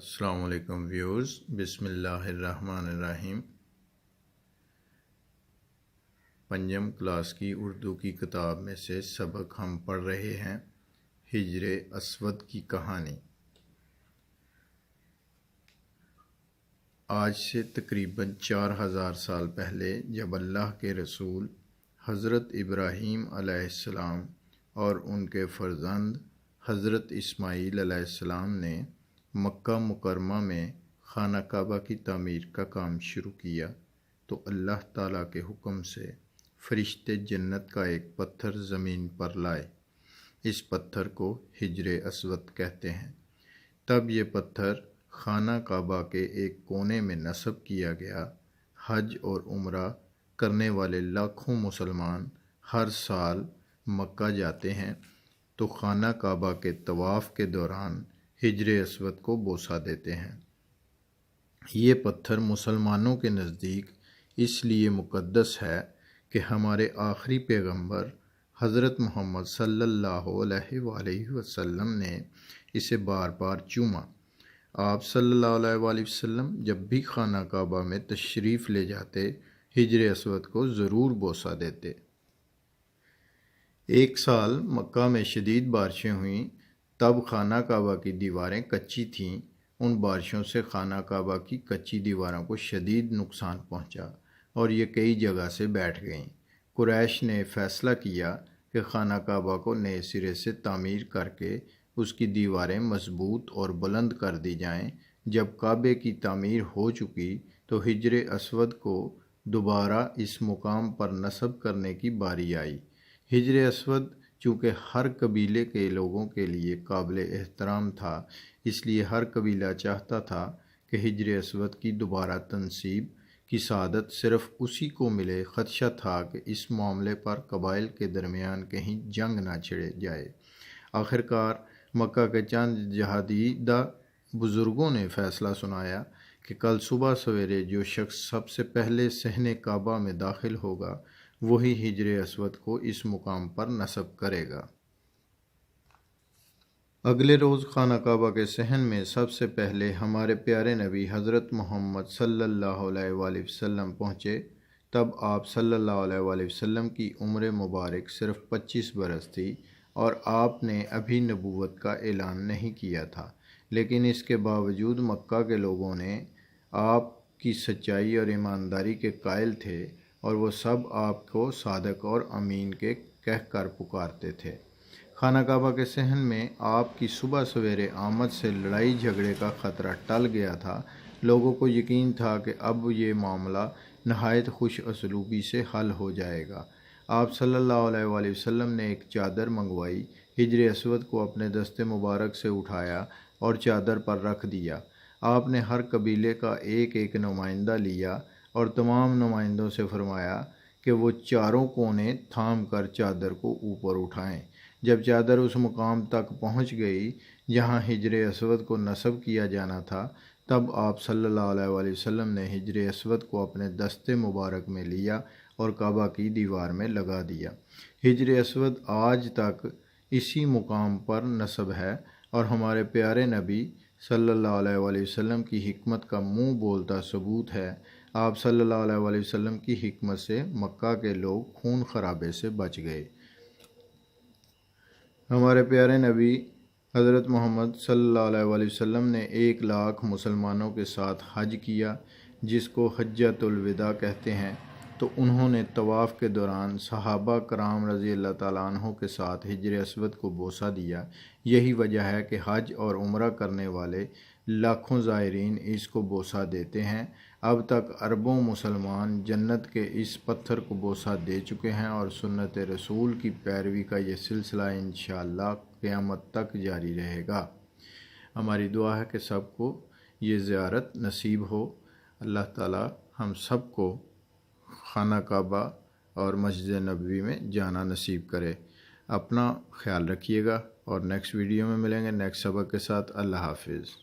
السلام علیکم ویورز، بسم اللہ الرحمن الرحیم۔ پنجم کلاس کی اردو کی کتاب میں سے سبق ہم پڑھ رہے ہیں ہجر اسود کی کہانی۔ آج سے تقریباً 4000 سال پہلے جب اللہ کے رسول حضرت ابراہیم علیہ السلام اور ان کے فرزند حضرت اسماعیل علیہ السلام نے مکہ مکرمہ میں خانہ کعبہ کی تعمیر کا کام شروع کیا تو اللہ تعالیٰ کے حکم سے فرشتے جنت کا ایک پتھر زمین پر لائے۔ اس پتھر کو حجر اسود کہتے ہیں۔ تب یہ پتھر خانہ کعبہ کے ایک کونے میں نصب کیا گیا۔ حج اور عمرہ کرنے والے لاکھوں مسلمان ہر سال مکہ جاتے ہیں تو خانہ کعبہ کے طواف کے دوران حجر اسود کو بوسہ دیتے ہیں۔ یہ پتھر مسلمانوں کے نزدیک اس لیے مقدس ہے کہ ہمارے آخری پیغمبر حضرت محمد صلی اللہ علیہ وآلہ وسلم نے اسے بار بار چوما۔ آپ صلی اللہ علیہ وآلہ وسلم جب بھی خانہ کعبہ میں تشریف لے جاتے حجر اسود کو ضرور بوسہ دیتے۔ ایک سال مکہ میں شدید بارشیں ہوئیں، تب خانہ کعبہ کی دیواریں کچی تھیں۔ ان بارشوں سے خانہ کعبہ کی کچی دیواروں کو شدید نقصان پہنچا اور یہ کئی جگہ سے بیٹھ گئیں۔ قریش نے فیصلہ کیا کہ خانہ کعبہ کو نئے سرے سے تعمیر کر کے اس کی دیواریں مضبوط اور بلند کر دی جائیں۔ جب کعبے کی تعمیر ہو چکی تو حجر اسود کو دوبارہ اس مقام پر نصب کرنے کی باری آئی۔ حجر اسود چونکہ ہر قبیلے کے لوگوں کے لیے قابل احترام تھا، اس لیے ہر قبیلہ چاہتا تھا کہ حجر اسود کی دوبارہ تنصیب کی سعادت صرف اسی کو ملے۔ خدشہ تھا کہ اس معاملے پر قبائل کے درمیان کہیں جنگ نہ چھڑ جائے۔ آخرکار مکہ کے چند جہادیدہ بزرگوں نے فیصلہ سنایا کہ کل صبح سویرے جو شخص سب سے پہلے صحن کعبہ میں داخل ہوگا وہی حجر اسود کو اس مقام پر نصب کرے گا۔ اگلے روز خانہ کعبہ کے صحن میں سب سے پہلے ہمارے پیارے نبی حضرت محمد صلی اللہ علیہ وآلہ وسلم پہنچے۔ تب آپ صلی اللہ علیہ وآلہ وسلم کی عمر مبارک صرف 25 برس تھی اور آپ نے ابھی نبوت کا اعلان نہیں کیا تھا، لیکن اس کے باوجود مکہ کے لوگوں نے آپ کی سچائی اور ایمانداری کے قائل تھے اور وہ سب آپ کو صادق اور امین کے کہہ کر پکارتے تھے۔ خانہ کعبہ کے صحن میں آپ کی صبح سویرے آمد سے لڑائی جھگڑے کا خطرہ ٹل گیا تھا۔ لوگوں کو یقین تھا کہ اب یہ معاملہ نہایت خوش اسلوبی سے حل ہو جائے گا۔ آپ صلی اللہ علیہ وآلہ وسلم نے ایک چادر منگوائی، حجر اسود کو اپنے دست مبارک سے اٹھایا اور چادر پر رکھ دیا۔ آپ نے ہر قبیلے کا ایک ایک نمائندہ لیا اور تمام نمائندوں سے فرمایا کہ وہ چاروں کونے تھام کر چادر کو اوپر اٹھائیں۔ جب چادر اس مقام تک پہنچ گئی جہاں حجر اسود کو نصب کیا جانا تھا، تب آپ صلی اللہ علیہ وآلہ وسلم نے حجر اسود کو اپنے دست مبارک میں لیا اور کعبہ کی دیوار میں لگا دیا۔ حجر اسود آج تک اسی مقام پر نصب ہے اور ہمارے پیارے نبی صلی اللہ علیہ وآلہ وسلم کی حکمت کا منہ بولتا ثبوت ہے۔ آپ صلی اللہ علیہ وآلہ وسلم کی حکمت سے مکہ کے لوگ خون خرابے سے بچ گئے۔ ہمارے پیارے نبی حضرت محمد صلی اللہ علیہ وآلہ وسلم نے 1 لاکھ مسلمانوں کے ساتھ حج کیا، جس کو حجۃ الوداع کہتے ہیں، تو انہوں نے طواف کے دوران صحابہ کرام رضی اللہ تعالیٰ عنہ کے ساتھ حجر اسود کو بوسہ دیا۔ یہی وجہ ہے کہ حج اور عمرہ کرنے والے لاکھوں زائرین اس کو بوسہ دیتے ہیں۔ اب تک اربوں مسلمان جنت کے اس پتھر کو بوسہ دے چکے ہیں اور سنت رسول کی پیروی کا یہ سلسلہ انشاءاللہ قیامت تک جاری رہے گا۔ ہماری دعا ہے کہ سب کو یہ زیارت نصیب ہو۔ اللہ تعالی ہم سب کو خانہ کعبہ اور مسجد نبوی میں جانا نصیب کرے۔ اپنا خیال رکھیے گا اور نیکسٹ ویڈیو میں ملیں گے نیکسٹ سبق کے ساتھ۔ اللہ حافظ۔